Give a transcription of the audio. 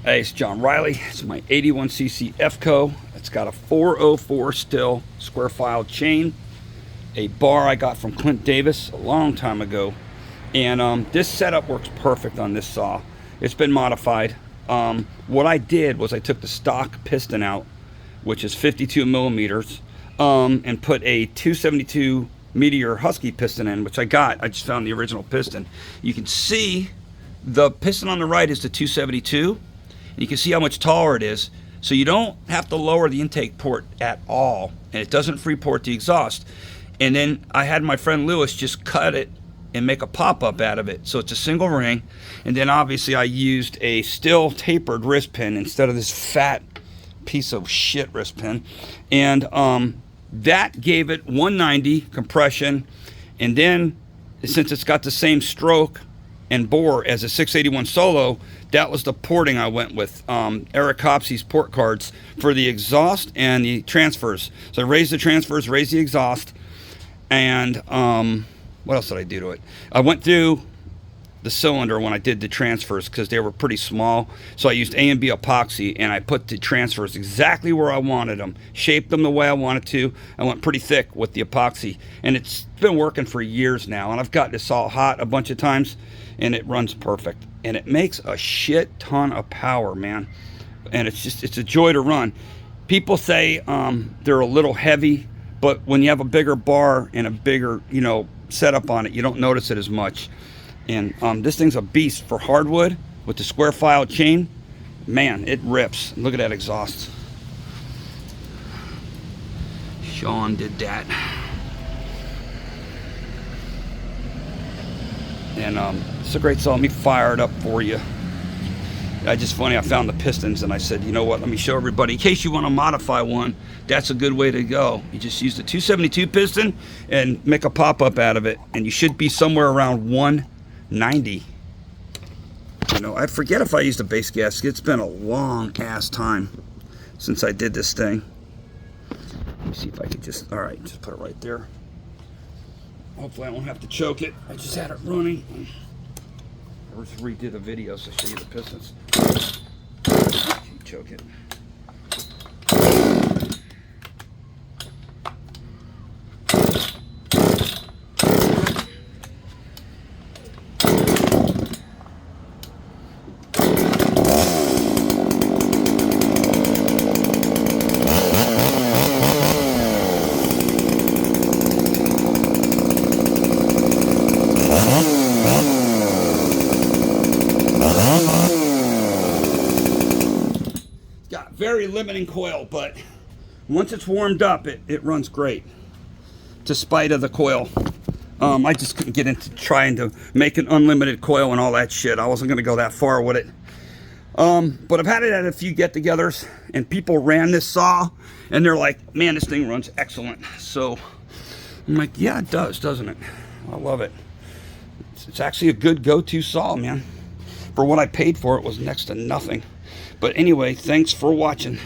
Hey, it's John Riley. It's my 81cc EFCO. It's got a 404 still square file chain, a bar I got from Clint Davis a long time ago, and this setup works perfect on this saw. It's been modified. What I did was I took the stock piston out, which is 52 millimeters, and put a 272 Meteor Husky piston in, which I just found the original piston. You can see the piston on the right is the 272. And you can see how much taller it is, so you don't have to lower the intake port at all, and it doesn't free port the exhaust. And then I had my friend Lewis just cut it and make a pop-up out of it, so it's a single ring. And then obviously I used a still tapered wrist pin instead of this fat piece of shit wrist pin, and that gave it 190 compression. And then since it's got the same stroke and bore as a 681 Solo, that was the porting I went with. Eric Copsey's port cards for the exhaust and the transfers. So I raised the transfers, raised the exhaust, and what else did I do to it? I went through the cylinder when I did the transfers because they were pretty small. So I used A and B epoxy, and I put the transfers exactly where I wanted them, shaped them the way I wanted to. I went pretty thick with the epoxy, and it's been working for years now. And I've got this all hot a bunch of times, and it runs perfect. And it makes a shit ton of power, man. And it's a joy to run. People say they're a little heavy, but when you have a bigger bar and a bigger, setup on it, you don't notice it as much. And this thing's a beast for hardwood with the square file chain. Man, it rips. Look at that exhaust. Sean did that. And it's a great saw. Let me fire it up for you. Just funny, I found the pistons and I said, you know what, let me show everybody. In case you want to modify one, that's a good way to go. You just use the 272 piston and make a pop-up out of it, and you should be somewhere around 190. I forget if I used a base gasket. It's been a long ass time since I did this thing. Let me see if I could just put it right there. Hopefully I won't have to choke it. I just had it running. I just redid the video so I show you the pistons. Choke it. Got very limiting coil, but once it's warmed up, it runs great, despite of the coil. I just couldn't get into trying to make an unlimited coil and all that shit. I wasn't going to go that far with it. But I've had it at a few get-togethers, and people ran this saw, and they're like, man, this thing runs excellent. So I'm like, yeah, it does, doesn't it? I love it. It's actually a good go-to saw, man. For what I paid for it was next to nothing. But anyway, thanks for watching.